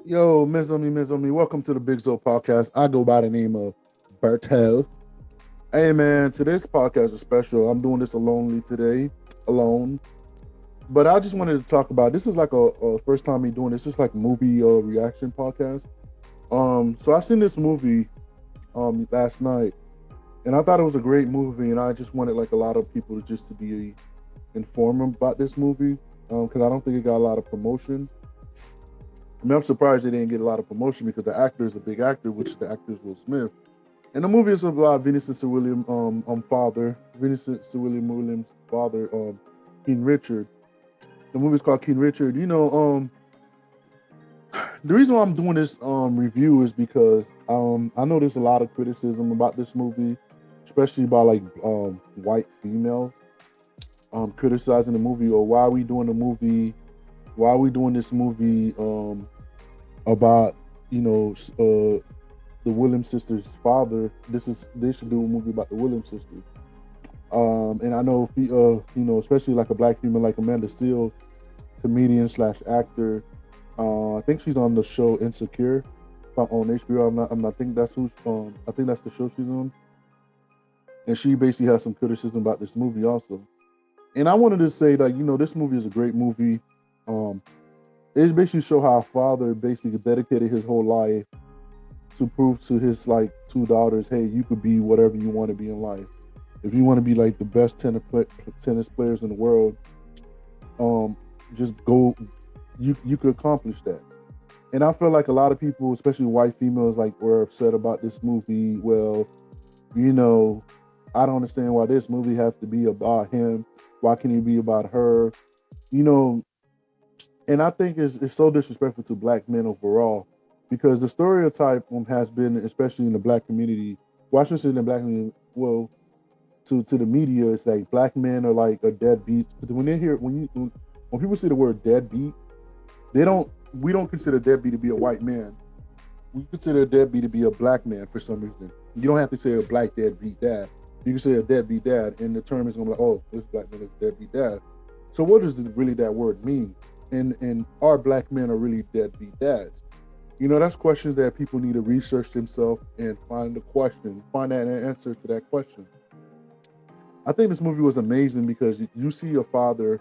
Yo, Miss on me. Welcome to the Big Zo podcast. I go by the name of Bertel. Hey, man, today's podcast is special. I'm doing this alonely today, alone. But I just wanted to talk about this is like a first time me doing this. It's like movie reaction podcast. So I seen this movie last night, and I thought it was a great movie, and I just wanted like a lot of people to just to be informed about this movie because I don't think it got a lot of promotion. I mean, I'm surprised they didn't get a lot of promotion because the actor is a big actor, which the actor is Will Smith. And the movie is about Vincent Sir William father, Vincent Sir Williams' father, King Richard. The movie's called King Richard. The reason why I'm doing this review is because I know there's a lot of criticism about this movie, especially by like white females criticizing the movie or why are we doing the movie, why are we doing this movie about the Williams sisters' father. They should do a movie about the Williams sisters. And I know especially like a black female like Amanda Seal, comedian slash actor. I think she's on the show Insecure on HBO. I'm not think that's who's I think that's the show she's on. And she basically has some criticism about this movie also. And I wanted to say like, this movie is a great movie. Um it basically show how a father basically dedicated his whole life to prove to his like two daughters, hey, you could be whatever you want to be in life. If you want to be like the best tennis players in the world, just go. You could accomplish that. And I feel like a lot of people, especially white females, like were upset about this movie. Well, you know, I don't understand why this movie have to be about him. Why can't it be about her? You know, and I think it's so disrespectful to black men overall because the stereotype has been, especially in the black community, well, I should say in the black community, well, to the media, it's like black men are like a deadbeat. Because when they hear when people say the word deadbeat, they don't we don't consider deadbeat to be a white man. We consider a deadbeat to be a black man for some reason. You don't have to say a black deadbeat dad. You can say a deadbeat dad, and the term is gonna be like, oh, this black man is a deadbeat dad. So what does really that word mean? And are black men are really deadbeat dads? That's questions that people need to research themselves and find that answer to that question. I think this movie was amazing because you see a father,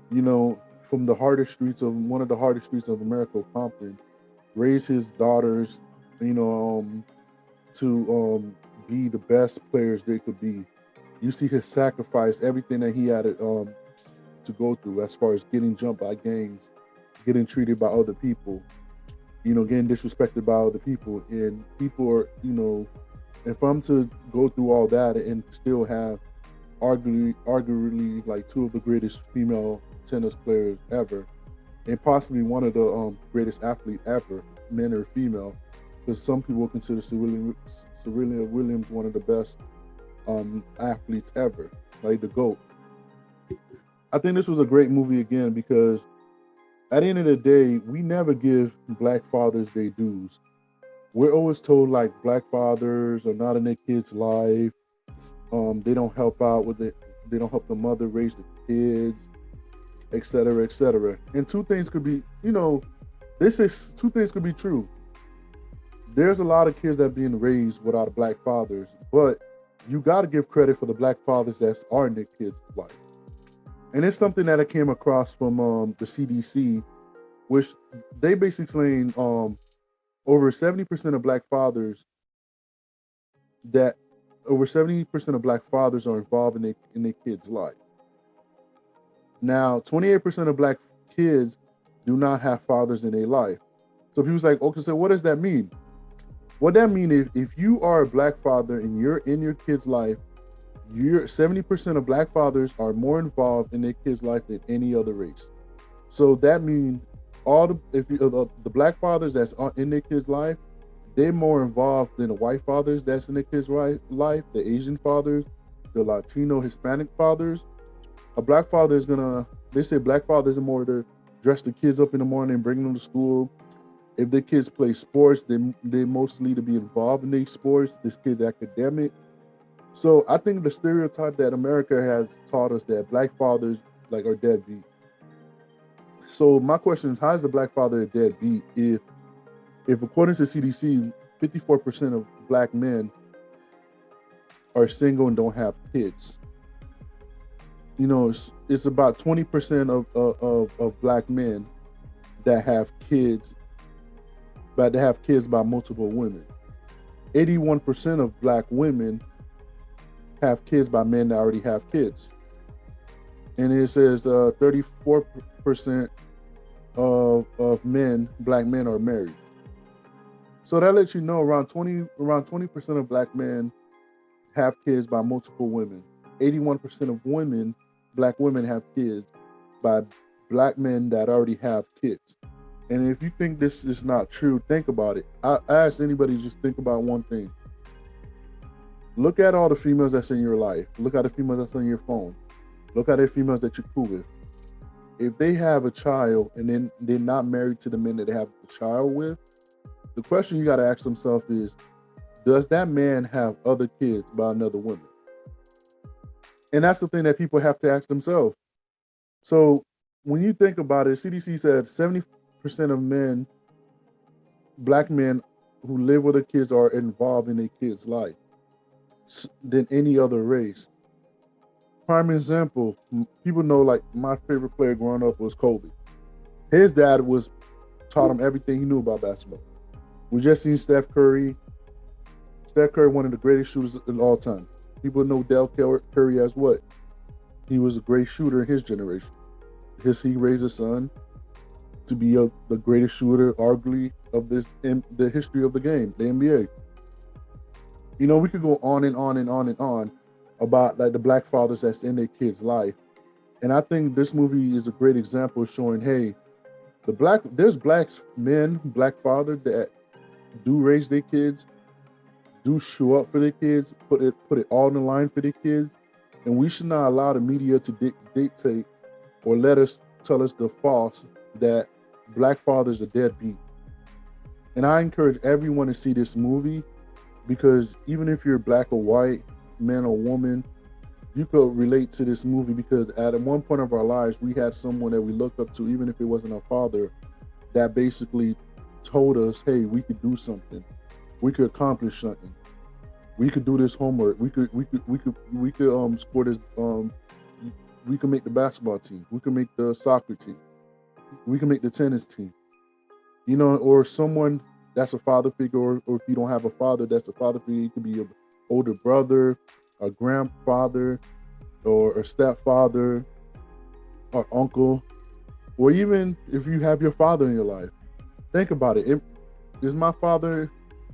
from the hardest streets of one of the hardest streets of America, Compton, raise his daughters, you know, um, to be the best players they could be. You see his sacrifice, everything that he had to go through as far as getting jumped by gangs, getting treated by other people, getting disrespected by other people, and people are, if I'm to go through all that and still have arguably like two of the greatest female tennis players ever, and possibly one of the greatest athlete ever, men or female, because some people consider Serena Williams one of the best athletes ever, like the GOAT. I think this was a great movie again because at the end of the day, we never give black fathers their dues. We're always told like black fathers are not in their kids' life. They don't help out with it. They don't help the mother raise the kids, etc., etc. And two things could be, this is two things could be true. There's a lot of kids that are being raised without black fathers, but you got to give credit for the black fathers that are in their kids' life. And it's something that I came across from the CDC, which they basically saying over 70% of black fathers that over 70% of black fathers are involved in their kids' life. Now, 28% of black kids do not have fathers in their life. So people's like, okay, so what does that mean? What that means is if you are a black father and you're in your kid's life, you're 70% of black fathers are more involved in their kid's life than any other race. So that means all the if you, the black fathers that's in their kids' life, they're more involved than the white fathers that's in their kids' life, the Asian fathers, the Latino, Hispanic fathers. A black father is gonna. They say black fathers are more to dress the kids up in the morning and bring them to school. If the kids play sports, they mostly to be involved in these sports. This kid's academic. So I think the stereotype that America has taught us that black fathers like are deadbeat. So my question is, how is a black father a deadbeat if If according to CDC, 54% of black men are single and don't have kids. It's about 20% of black men that have kids, but they have kids by multiple women. 81% of black women have kids by men that already have kids. And it says 34% of men, black men, are married. So that lets you know around 20% of black men have kids by multiple women. 81% of women, black women, have kids by black men that already have kids. And if you think this is not true, think about it. I ask anybody to just think about one thing. Look at all the females that's in your life. Look at the females that's on your phone. Look at the females that you're cool with. If they have a child and then they're not married to the men that they have the child with, the question you got to ask themselves is, does that man have other kids by another woman? And that's the thing that people have to ask themselves. So when you think about it, CDC said 70% of men, black men who live with their kids, are involved in their kids' life than any other race. Prime example, people know, like, my favorite player growing up was Kobe. His dad taught him everything he knew about basketball. We just seen Steph Curry. Steph Curry, one of the greatest shooters of all time. People know Del Curry as what? He was a great shooter in his generation. He raised a son to be the greatest shooter, arguably, of in the history of the game, the NBA. We could go on and on and on and on about, like, the black fathers that's in their kids' life. And I think this movie is a great example of showing, hey, there's black men, black fathers that do raise their kids, do show up for their kids, put it all on the line for their kids. And we should not allow the media to dictate or let us tell us the false that black fathers are deadbeat. And I encourage everyone to see this movie, because even if you're black or white, man or woman, you could relate to this movie, because at one point of our lives, we had someone that we looked up to, even if it wasn't our father, that basically told us, hey, we could do something. We could accomplish something. We could do this homework. We could score this. We could make the basketball team. We could make the soccer team. We can make the tennis team. Or someone that's a father figure, or if you don't have a father that's a father figure, it could be an older brother, a grandfather, or a stepfather, or uncle, or even if you have your father in your life. Think about it. Is my father,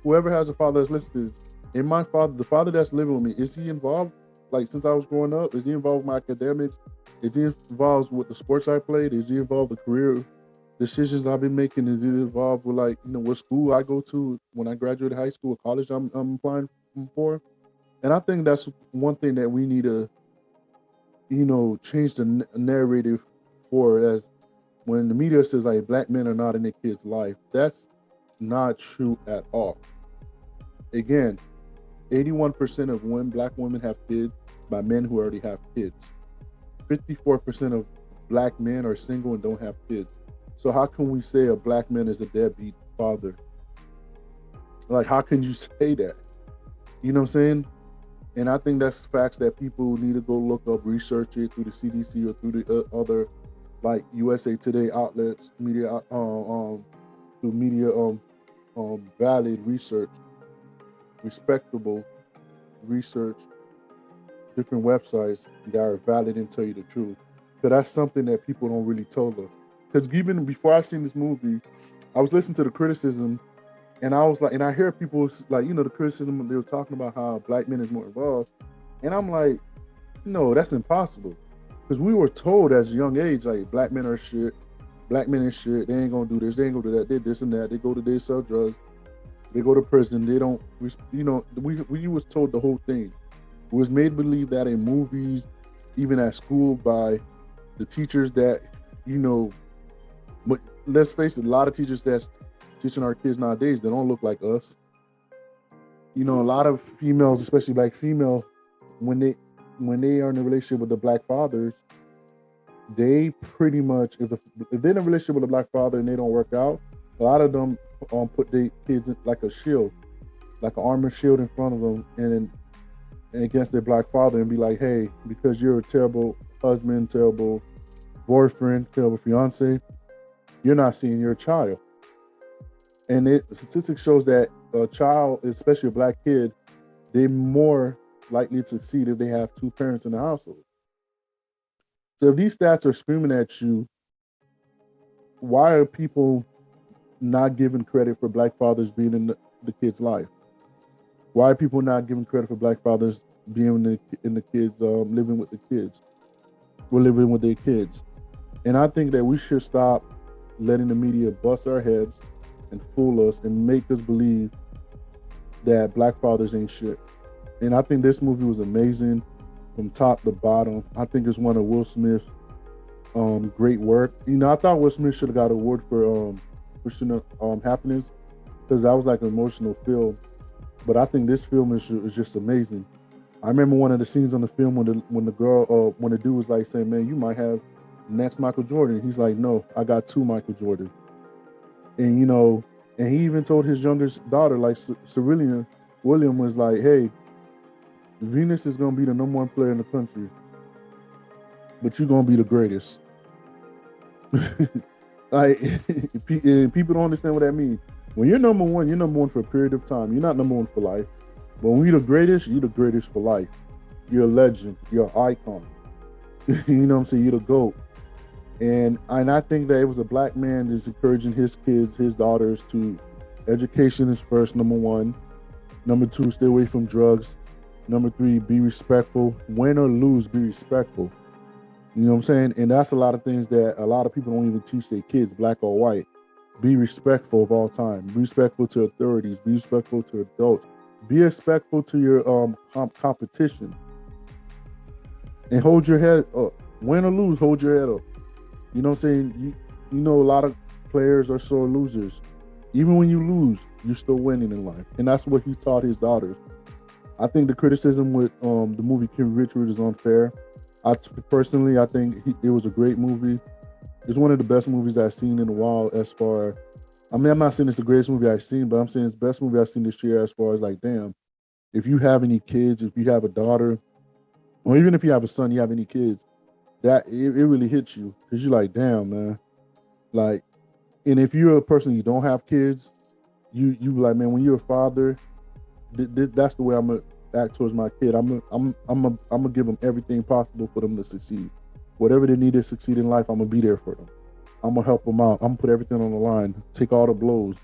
whoever has a father that's listed, the father that's living with me, is he involved, like, since I was growing up? Is he involved with my academics? Is he involved with the sports I played? Is he involved with the career decisions I've been making? Is he involved with, like, what school I go to when I graduated high school or college I'm applying for? And I think that's one thing that we need to, change the narrative for, as when the media says, like, black men are not in their kids' life. That's not true at all. Again, 81% of black women have kids by men who already have kids. 54% of black men are single and don't have kids. So how can we say a black man is a deadbeat father? Like, how can you say that? You know what I'm saying? And I think that's facts that people need to go look up, research it through the CDC or through the other, like, USA Today outlets, media, through media, valid research, respectable research, different websites that are valid and tell you the truth. But that's something that people don't really tell us. Because even before I seen this movie, I was listening to the criticism, and I was like, and I hear people, like, the criticism, they were talking about how black men is more involved. And I'm like, no, that's impossible. Because we were told as a young age, like, black men are shit, black men is shit, they ain't gonna do this, they ain't gonna do that, they this and that, they sell drugs, they go to prison, they don't, we was told the whole thing. We was made believe that in movies, even at school, by the teachers that, but let's face it, a lot of teachers that's teaching our kids nowadays, they don't look like us. A lot of females, especially black female, when they are in a relationship with the black fathers, they pretty much, if they're in a relationship with a black father and they don't work out, A lot of them put their kids in like a shield, like an armor shield in front of them, and against their black father, and be like, hey, because you're a terrible husband, terrible boyfriend, terrible fiance, you're not seeing your child. And statistics shows that a child, especially a black kid, they're more likely to succeed if they have two parents in the household. So if these stats are screaming at you, why are people not giving credit for black fathers being in the kid's life? Why are people not giving credit for black fathers being in the kids, living with the kids, or living with their kids? And I think that we should stop letting the media bust our heads and fool us and make us believe that black fathers ain't shit. And I think this movie was amazing from top to bottom. I think it's one of Will Smith's great work. You know, I thought Will Smith should have got an award for Pursuit of Happiness, because that was like an emotional film. But I think this film is just amazing. I remember one of the scenes on the film when the dude was like saying, "Man, you might have next Michael Jordan." He's like, "No, I got two Michael Jordan." And you know, and he even told his youngest daughter, like Serena William, was like, "Hey, Venus is gonna be the number one player in the country, but you're gonna be the greatest." Like, people don't understand what that means. When you're number one for a period of time. You're not number one for life. But when you're the greatest for life. You're a legend. You're an icon. You know what I'm saying? You're the GOAT. And I think that it was a black man that's encouraging his kids, his daughters, to education is first, number one. Number two, stay away from drugs. Number three, be respectful. Win or lose, be respectful. You know what I'm saying? And that's a lot of things that a lot of people don't even teach their kids, black or white. Be respectful of all time. Be respectful to authorities. Be respectful to adults. Be respectful to your competition. And hold your head up. Win or lose, hold your head up. You know what I'm saying? You know, a lot of players are sore losers. Even when you lose, you're still winning in life. And that's what he taught his daughters. I think the criticism with the movie King Richard is unfair. Personally, I think it was a great movie. It's one of the best movies I've seen in a while. I mean, I'm not saying it's the greatest movie I've seen, but I'm saying it's the best movie I've seen this year. As far as like, damn, if you have any kids, if you have a daughter, or even if you have a son, you have any kids, that it really hits you, because you're like, damn, man. Like, and if you're a person you don't have kids, you like, man, when you're a father, that's the way I'm gonna act towards my kid. I'm gonna give them everything possible for them to succeed. Whatever they need to succeed in life, I'm gonna be there for them. I'm gonna help them out. I'm gonna put everything on the line, take all the blows,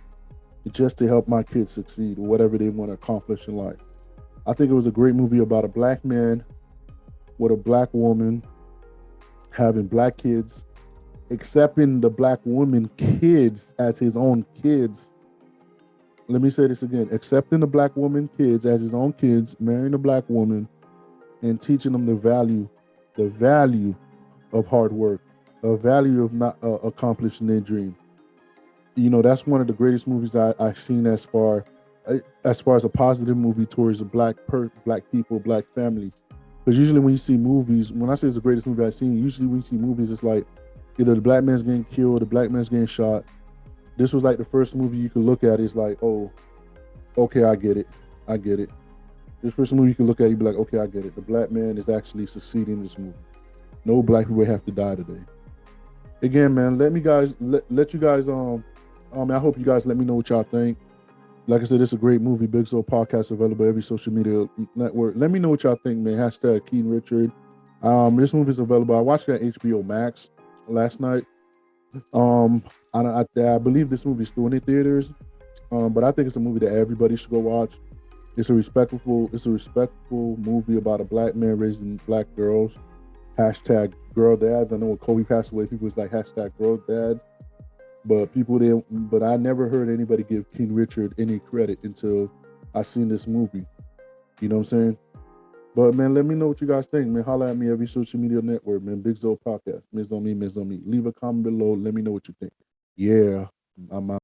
just to help my kids succeed or whatever they want to accomplish in life. I think it was a great movie about a black man with a black woman having black kids, accepting the black woman kids as his own kids. Let me say this again: accepting the black woman kids as his own kids, marrying a black woman, and teaching them the value of hard work, a value of not accomplishing their dream. You know, that's one of the greatest movies I've seen as far as a positive movie towards a black people, black family. Because usually when you see movies, when I say it's the greatest movie I've seen, usually when you see movies, it's like either the black man's getting killed, the black man's getting shot. This was like the first movie you could look at. It's like, oh, okay, I get it. I get it. This first movie you can look at, you be like, okay, I get it. The black man is actually succeeding in this movie. No black people have to die today. Again, man, let you guys I hope you guys let me know what y'all think. Like I said, it's a great movie. Big Soul Podcast available every social media network. Let me know what y'all think, man. Hashtag King Richard. This movie is available. I watched it at HBO Max last night. I believe this movie is still in the theaters. But I think it's a movie that everybody should go watch. It's a respectful movie about a black man raising black girls. Hashtag girl dads. I know when Kobe passed away, people was like hashtag girl dads. But I never heard anybody give King Richard any credit until I seen this movie. You know what I'm saying? But man, let me know what you guys think, man. Holla at me every social media network, man. Big Zo Podcast. Miz on me, Miz on me. Leave a comment below. Let me know what you think. Yeah, I'm out.